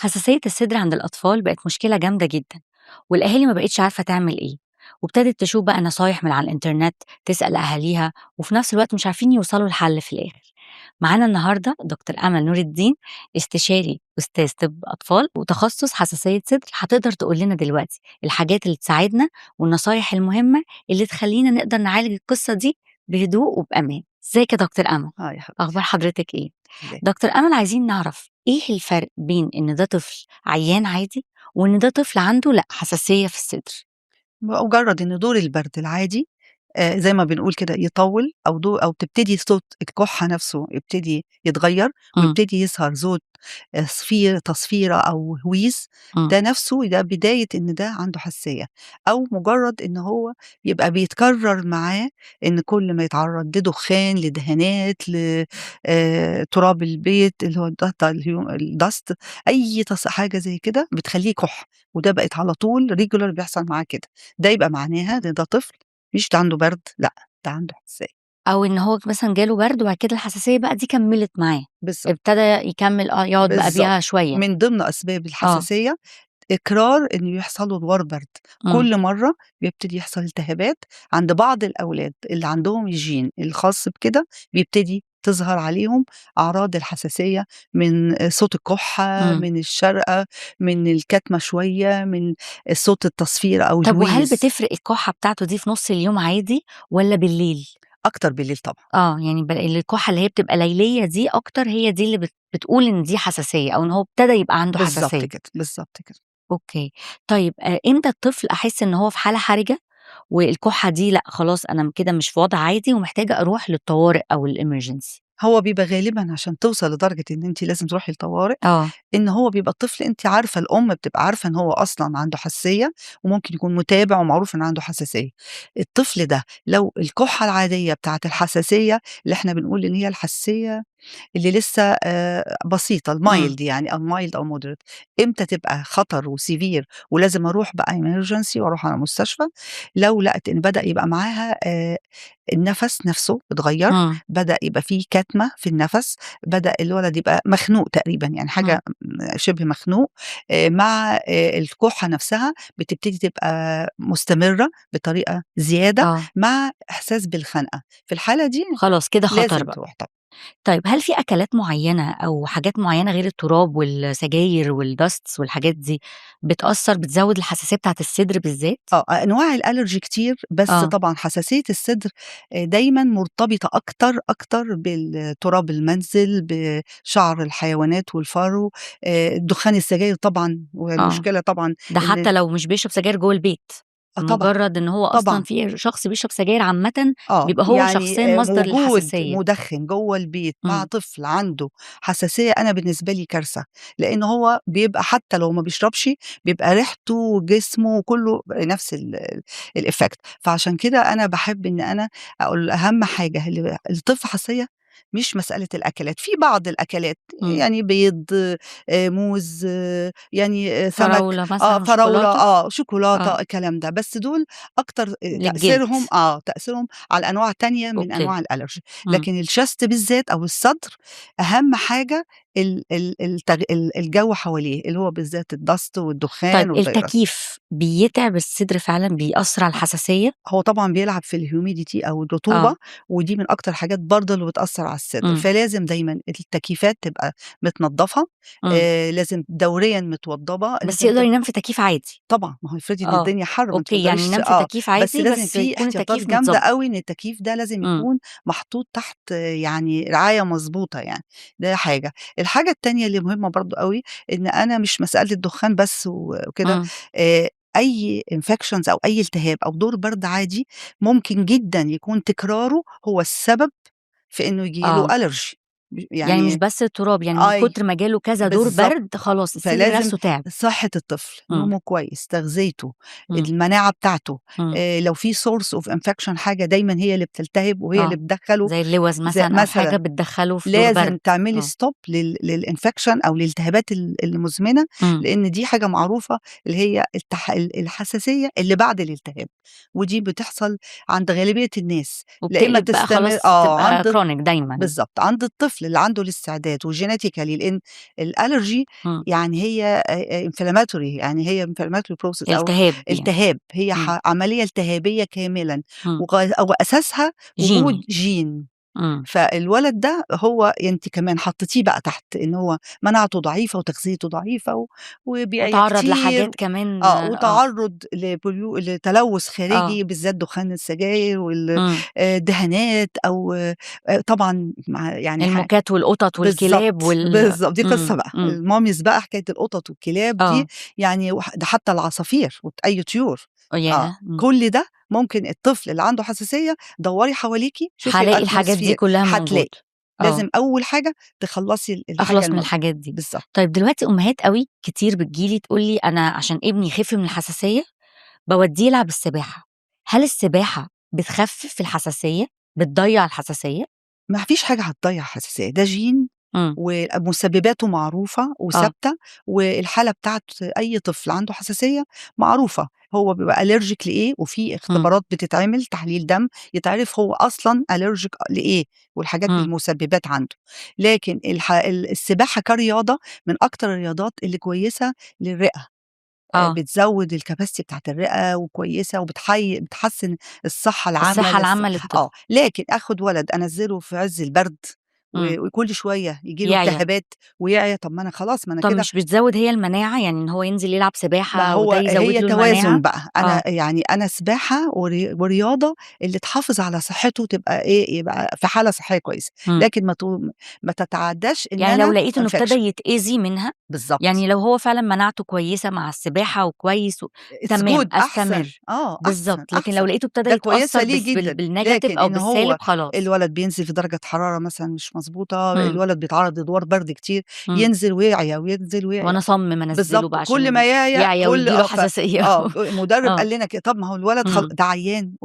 حساسية الصدر عند الأطفال بقت مشكلة جامدة جدا، والأهالي ما بقتش عارفة تعمل إيه، وابتدت تشوف بقى نصايح من على الإنترنت، تسأل أهاليها، وفي نفس الوقت مش عارفين يوصلوا لحل في الآخر. معانا النهاردة دكتور أمل نور الدين، استشاري أستاذ طب أطفال وتخصص حساسية صدر، هتقدر تقول لنا دلوقتي الحاجات اللي تساعدنا والنصايح المهمة اللي تخلينا نقدر نعالج القصة دي بهدوء وبأمان. ازيك يا دكتور أمل؟ يا حبيبتي. أخبار حضرتك إيه؟ إزاي؟ دكتور أمل، عايزين نعرف إيه الفرق بين إن ده طفل عيان عادي وإن ده طفل عنده لأ حساسية في الصدر؟ بمجرد إن دور البرد العادي زي ما بنقول كده يطوّل أو تبتدي صوت الكُحّة نَفْسه يبتدي يتغيّر إمم، ويبتدي يظهر صوت تصفيرة أو هويز، إمم، ده بداية إن ده عنده حساسية، أو مجرد إن هو يبقى بيتكرر معاه إن كل ما يتعرّض لدخان، لدهانات، تراب البيت اللي هو الdust أي حاجة زي كده بتخلّيه يكُح، وده بقت على طول regular بيحصل معاه كده، ده يبقى معناها إن ده طفل مش ده عنده برد، لأ، ده عنده حساسية. أو إن هو مثلًا جاله برد وبعد كده الحساسية بقى دي كمّلت معاه، بالضبط، ابتدى يكمّل يقعد بقى بالضبط. بيها شوية. من ضمن أسباب آه، الحساسية إقرار إنه يحصل له دوار برد، إمم، كل مرّة بيبتدي يحصل التهابات عند بعض الأولاد اللي عندهم الgene الخاص بكده، بيبتدي تظهر عليهم أعراض الحساسية من صوت الكُحّة، إمم. من الشرقة، من الكتمة شوية، من صوت التصفير أو طب وهل الهويز، بتفرق الكحة بتاعته دي في نُص اليوم عادي والّا بالليل؟ أكتر بالليل طبعًا. يعني الكحة اللي هي بتبقى ليلية دي أكتر هي دي اللي بتقول إن دي حساسية أو إن هو ابتدى يبقى عنده بالضبط حساسية. كده، بالضبط كده. أوكي. طيب إمتى الطفل أحس إن هو في حالة حرجة والكحة دي لأ خلاص أنا كده مش في وضع عادي ومحتاجة أروح للطوارئ أو الemergency؟ هو بيبقى غالبًا عشان توصل لدرجة إن أنتِ لازم تروحي الطوارئ، آه، إن هو بيبقى الطفل أنتِ عارفة الأم بتبقى عارفة إن هو أصلًا عنده حساسية، وممكن يكون متابع ومعروف إن عنده حساسية. الطفل ده لو الكحة العادية بتاعة الحساسية اللي إحنا بنقول إن هي الحساسية اللي لسه بسيطة إمم، الmild يعني أو mild أو moderate، إمتى تبقى خطر وsevere ولازم أروح بقى emergency وأروح على مستشفى، لو لقت إن بدأ يبقى معاها النَفَس نَفْسه اتغيّر، إمم، بدأ يبقى في كتمة في النَفَس، بدأ الولد يبقى مخنوق تقريبًا، يعني إمم، حاجة شِبه مخنوق، مع الكُحّة نَفْسها بتبتدي تبقى مستمرة بطريقة زيادة، آه، مع إحساس بالخنقة، في الحالة دي خلاص كده خطر لازم بقى. تروح طبعًا. طيب هل في أكلات معيّنة أو حاجات معيّنة غير التراب والسجاير والdusts والحاجات دي بتزوّد الحساسية بتاعة الصدر بالذات؟ أنواع الألرجي كتير، بس آه، طبعًا حساسية الصدر دايمًا مرتبطة أكتر بالتراب المنزل، بشعر الحيوانات والفرو، دخان السجاير طبعًا، آه. والمشكلة طبعًا ده إن حتى لو مش بيشرب سجاير جوّه البيت، طبعًا، مجرّد إن هو أصلًا طبعًا. في شخص بيشرب سجاير عامةً، بيبقى هو يعني شخصيًا مصدر وجود الحساسية. مُدخِّن جوّه البيت مع إمم، طفل عنده حساسية، أنا بالنسبة لي كارثة، لإن هو بيبقى حتى لو ما بيشربش، بيبقى ريحته وجسمه كُلّه نفس الeffect، فعشان كده أنا باحب إن أنا أقول أهم حاجة الطفل حساسية مش مسألة الأكلات، في بعض الأكلات إمم. يعني بيض، موز، يعني سمك، فراولة مثلًا فراولة، وشوكولاتة؟ شوكولاتة، آه، الكلام ده، بس دول أكتر للجلد. تأثيرهم على أنواع تانية من أوكي. أنواع الألرجي، إمم. لكن الchest بالذات أو الصدر أهم حاجة ال ال التغ ال الجو حواليه، اللي هو بالذات الdust طيب والدخان والطيارات. التكييف بيتعب الصدر فعلًا، بيأثّر على الحساسية؟ هو طبعًا بيلعب في الhumidity أو الرطوبة، آه. ودي من أكتر الحاجات برضه اللي بتأثّر على الصدر، إمم، فلازم دايمًا التكييفات تبقى متنضّفة، إمم. لازم دوريًا متوضّبة، بس لازم يقدر ينام في تكييف عادي؟ طبعًا، ما هو افرضي إن آه. الدنيا حَر ما أنتِ ما أوكي، يعني تقدريش ينام في تكييف بس عادي لازم بس في يكون احتياطات التكييف جامدة متضبّط. أوي إن التكييف ده لازم إمم، يكون محطوط تحت يعني رعاية مضبوطة يعني، ده حاجة. الحاجة التانية اللي مهمة برضه أوي، إن أنا مش مسألة الدخان بس وكده، إمم. أي infections أو أي التهاب أو دور برد عادي ممكن جدًا يكون تكراره هو السبب في إنه ييجي له آه. allergy يعني مش يعني بس التراب، يعني من أي كتر ما جاله كذا دور بالضبط. برد خلاص الصدر فلازم نفسه تعب. صحة الطفل، إمم، نومه كويس، تغذيته، إمم، المناعة بتاعته، إمم، لو في source of infection حاجة دايمًا هي اللي بتلتهب وهي اللي آه، بتدخّله زي اللوز مثلًا أو حاجة مثلًا بتدخّله في دور برد. لازم تعملي آه، stop للinfection أو الالتهابات المزمنة، إمم، لإن دي حاجة معروفة اللي هي الحساسية اللي بعد الالتهاب، ودي بتحصل عند غالبية الناس، لا إما وبتقلب بقى تستمر خلاص تبقى عند chronic دايمًا. بالضبط، عند الطفل الطفل اللي عنده الاستعداد وgenetically لإن الallergy إمم. يعني هي inflammatory يعني هي inflammatory process أو التهاب يعني. التهاب، هي إمم. عملية التهابية كاملًا إمم. وأساسها وجود جيني. gene. إمم. فالولد ده هو أنتِ كمان حطيتيه بقى تحت إن هو مناعته ضعيفة وتغذيته ضعيفة وبيعيا واتعرّض كتير لحاجات كمان وتعرُّض لتلوث آه. خارجي بالذات دخان السجاير إمم. دهانات أو طبعًا مع يعني الموكات والقطط والكلاب بالضبط، بالضبط، دي قصة إمم. بقى، إمم. الماميز بقى حكاية القطط والكلاب دي آه. يعني ده حتى العصافير أي طيور، ياه! إمم. كل ده ممكن الطفل اللي عنده حساسية دوري حواليكِ شوفي هالاقي الحاجات دي الatmosphere كلّها هتلاقي، موجودة. آه. لازم أول حاجة تخلّصي الحاجة أخلص من الموجودة، الحاجات دي. بالضبط. طيب دلوقتي أمهات أوي كتير بتيجي لي تقول لي أنا عشان ابني يخف من الحساسية باودّيه يلعب السباحة. هل السباحة بتخفف الحساسية، بتضيّع الحساسية؟ ما فيش حاجة هتضيّع حساسية، ده gene إمم. ومسبباته معروفة آه. وثابتة، والحالة بتاعة أي طفل عنده حساسية معروفة، هو بيبقى allergic لإيه، وفي إمم. اختبارات بتتعمل تحليل دم يتعرف هو أصلًا allergic لإيه، والحاجات إمم. المسببات عنده. لكن السباحة كرياضة من أكتر الرياضات اللي كويسة للرئة. آه. بتزوّد الcapacity بتاعة الرئة وكويسة بتحسّن الصحة العامة الصحة العامة للطفل. لكن آخُد ولد أنزّله في عِز البرد إمم. وكل شوية ييجي له يعيا. التهابات ويعيا، طَب ما أنا خلاص ما أنا طب كده مش بتزوّد هي المناعة، يعني إن هو ينزل يلعب ما سباحة وده هو يزوّد هي له المناعة؟ توازن بقى، آه. أنا سباحة ورياضة اللي تحافظ على صحته تبقى إيه، يبقى في حالة صحية كويسة، إمم. لكن ما تتعدّاش إن يعني لو أنا لقيت إنه ابتدى infection يتأذي منها، بالضبط. يعني لو هو فعلًا مناعته كويسة مع السباحة وكويس it's تمام، good أحسن، أستمر. أحسن، بالضبط، لكن لو أحسن، لقيته ابتدى ده كويسة يتأثّر ليه جدًا، بالنيجاتيف لكن أو إن بالسالب هو خلاص. الولد بينزل في درجة حرارة مثلًا مش مضبوطة، إمم. الولد بيتعرّض لدوار برد كتير، إمم. ينزل ويعيا، وينزل ويعيا، وأنا أصمم أنزّله بالضبط، بقى كل ما عشان يعيا يعيا كل وييجي له حساسية. مدرب آه. قال لنا كده، طب ما هو الولد إمم. ده عيان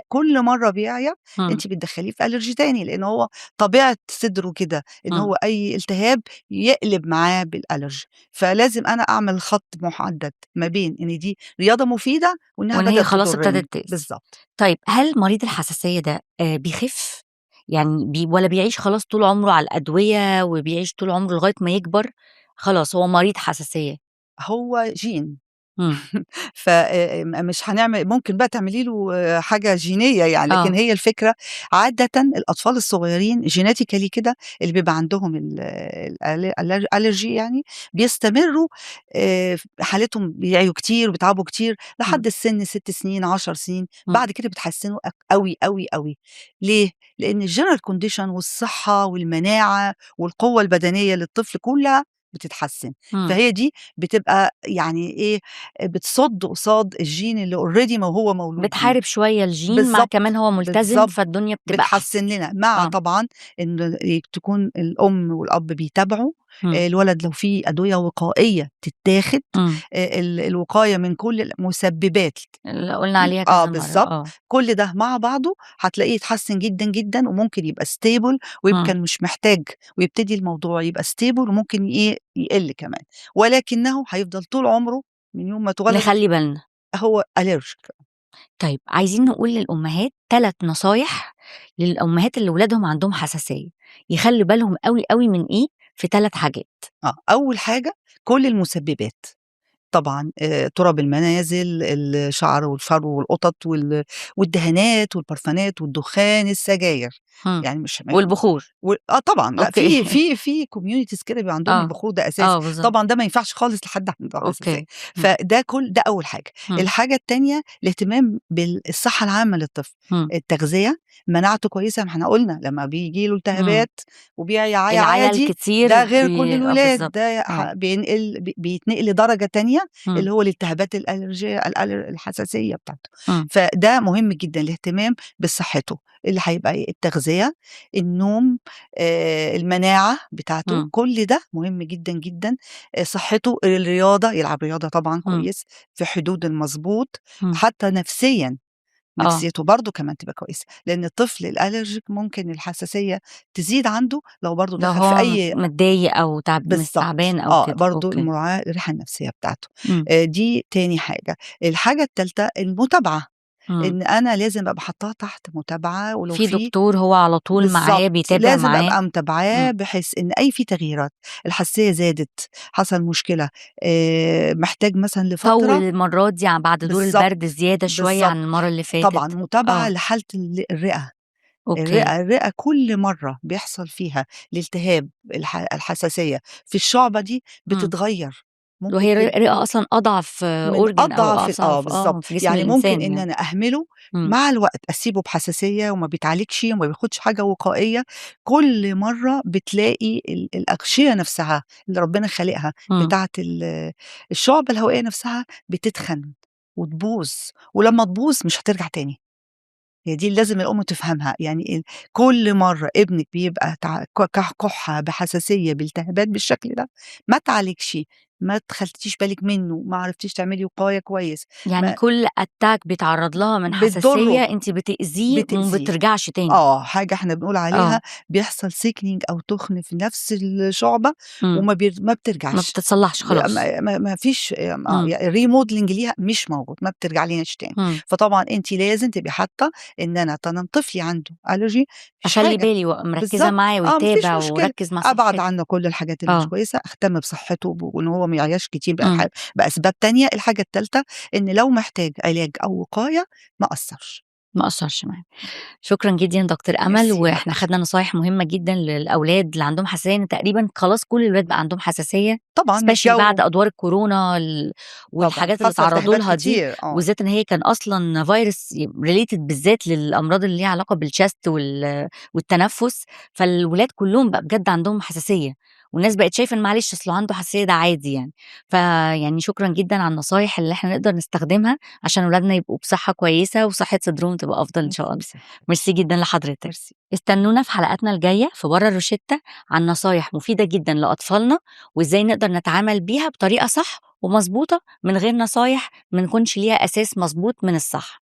كل مرّة بيعيا إمم. أنتِ بتدخّليه في allergy تاني، لإن هو طبيعة صدره كده، إن إمم. هو أي التهاب يقلب معاه بالallergy، فلازم أنا أعمل خط محدد ما بين إن دي رياضة مفيدة وإنها وإن هي بدأت خلاص تضرني، ابتدت تأذي. بالضبط. طيب هل مريض الحساسية ده بيخف؟ يعني والّا بيعيش خلاص طول عمره على الأدوية وبيعيش طول عمره لغاية ما يكبر، خلاص هو مريض حساسية؟ هو gene إمم. ف مش ممكن بقى تعملي له حاجة جينية يعني، لكن آه. هي الفكرة عادةً الأطفال الصغيرين genetically كده اللي بيبقى عندهم allergy يعني بيستمروا حالتهم بيعيوا كتير وبيتعبوا كتير إمم. لحد السن 6 سنين، 10 سنين، إمم. بعد كده بيتحسنوا أوي، أوي، أوي. ليه؟ لإن الgeneral condition والصحة والمناعة والقوة البدنية للطفل كلها بتتحسن، إمم. فهي دي بتبقى يعني إيه، بتصُد قصاد الgene اللي already هو مولود بيه. بتحارب شوية الجين مع كمان بالضبط، هو ملتزم، بالضبط، فالدنيا بتبقى أحسن. بتحسّن لنا، مع آه. طبعًا إن تكون الأم والأب بيتابعوا، إمم. الولد لو في أدوية وقائية تتاخد، إمم. الوقاية من كل المسببات اللي قُلنا عليها كذا مرّة. بالضبط، آه. كل ده مع بعضه هتلاقيه اتحسّن جدًا، جدًا، وممكن يبقى stable إمم. ويمكن مش محتاج ويبتدي الموضوع يبقى stable وممكن إيه، يقِل كمان، ولكنه هيفضل طول عمره من يوم ما اتولد نخلّي بالنا. هو allergic. طيب عايزين نقول للأمهات 3 نصايح للأمهات اللي ولادهم عندهم حساسية، يخلّوا بالهم أوي، أوي من إيه، في 3 حاجات. أول حاجة كل المسببات. طبعًا تراب المنازل، الشعر والفرو والقطط والدهانات والبرفانات والدخان، السجاير، إمم. يعني مش والبخور. طبعًا لأ أوكي. في communities كده بيبقى عندهم آه. البخور ده أساسي، آه بالضبط. طبعًا ده ما ينفعش خالص لحد عنده حساسية، أوكي. إمم. ده أول حاجة. إمم. الحاجة التانية الاهتمام بالصحة العامة للطفل، إمم. التغذية، مناعته كويسة، ما إحنا قُلنا لمّا بييجي له إمم. التهابات وبيعيا العيا عادي، الكتير ده غير كل الولاد، بالضبط. ده آه. بيتنقل لدرجة تانية إمم. اللي هو الالتهابات الألرجية الحساسية بتاعته، إمم. فده مهم جدًا الاهتمام بصحته، اللي هيبقى إيه، التغذية، النوم، المناعة بتاعته، إمم. كل ده مهم جدًا، جدًا، صحته، الرياضة، يلعب رياضة طبعًا إمم. كويس في حدود المضبوط، إمم. حتى نفسيًا، آه. نفسيته برضه كمان تبقى كويسة، لأن الطفل الallergic ممكن الحساسية تزيد عنده لو برضه لو دخل في هو أي متضايق أو بالضبط، تعبان أو كده. برضه أوكي. المراعاة الراحة النفسية بتاعته، إمم. دي تاني حاجة. الحاجة التالتة المتابعة، إمم. إن أنا لازم أبقى حاطّاها تحت متابعة، ولو في في دكتور هو على طول معاه بالضبط، بيتابع لازم معاه. أبقى متابعاه إمم. بحيث إن في تغييرات، الحساسية زادت، حصل مشكلة، محتاج مثلًا طوّل لفترة المرّة دي بعد دور بالضبط، البرد زيادة شوية عن بالضبط، المرّة اللي طبعًا فاتت. متابعة آه. لحالة الرئة. أوكي. الرئة كل مرّة بيحصل فيها الالتهاب الحساسية في الشعبة دي إمم. بتتغيّر، ممكن وهي الرئة أصلًا أضعف من organ أو أضعف أصعب بالضبط، في جسم يعني ممكن الإنسان إن يعني. أنا أهمله إمم. مع الوقت، أسيبه بحساسية وما بيتعالجش وما بياخدش حاجة وقائية، كل مرّة بتلاقي الأغشية نفسها اللي ربنا خالقها إمم. بتاعة الشعب الهوائية نفسها بتتخن وتبوظ، ولمّا تبوظ مش هترجع تاني. هي دي اللي لازم الأم تفهمها، يعني كل مرّة ابنِك بيبقى كحّة، بحساسية، بالتهابات بالشكل ده، ما اتعالجش، ما خدتيش بالِك منّه، ما عرفتيش تعملي وقاية كويس، يعني ما كل attack بيتعرّض لها من حساسية بتضُرّه، أنتِ بتأذيه وما بتأذيه. بترجعش تاني. حاجة إحنا بنقول آه. عليها بيحصل sickening أو تُخن في نفس الشُعبة إمم. ما ما بترجعش، بتتصلّحش خلاص. ما فيش إمم. يعني remodeling ليها مش موجود، ما بترجعلناش تاني، إمم. فطبعًا أنتِ لازم تبقي حاطة إن أنا طالما طفلي عنده allergy ما فيش أخلّي حاجة، بالي مركّزة بالضبط، معاه ما فيش ويتابع مشكلة، وأركّز مع أبعد صحته. عنه كل الحاجات اللي مش آه. كويسة، أهتم بصحته وإن هو ما يعياش كتير إمم. بأسباب تانية، الحاجة التالتة إن لو محتاج علاج أو وقاية ما أقصّرش. ما أثّرش معاه. شكرًا جدًا دكتور أمل، ميرسي وإحنا حبيبتي. خدنا نصايح مهمة جدًا للأولاد اللي عندهم حساسية، إن تقريبًا خلاص كل الولاد بقى عندهم حساسية طبعًا especially بعد الجو أدوار الكورونا طبعًا، والحاجات اللي حصل اتعرّضوا التهابات لها دي، كتير، وبالذات إن هي كان أصلًا virus related بالذات للأمراض اللي ليها علاقة بالchest والتنفس، فالولاد كلّهم بقى بجد عندهم حساسية، والناس بقت شايفة إن معلش أصله عنده حساسية ده عادي يعني. فيعني شكرًا جدًا على النصايح اللي إحنا نقدر نستخدمها عشان ولادنا يبقوا بصحة كويسة وصحة صدرهم تبقى أفضل إن شاء الله. ميرسي ميرسي جدًا لحضرتك. ميرسي. استنونا في حلقاتنا الجاية في برّه الروشتة عن نصايح مفيدة جدًا لأطفالنا، وإزاي نقدر نتعامل بيها بطريقة صح ومضبوطة من غير نصايح ما نكونش ليها أساس مضبوط من الصح.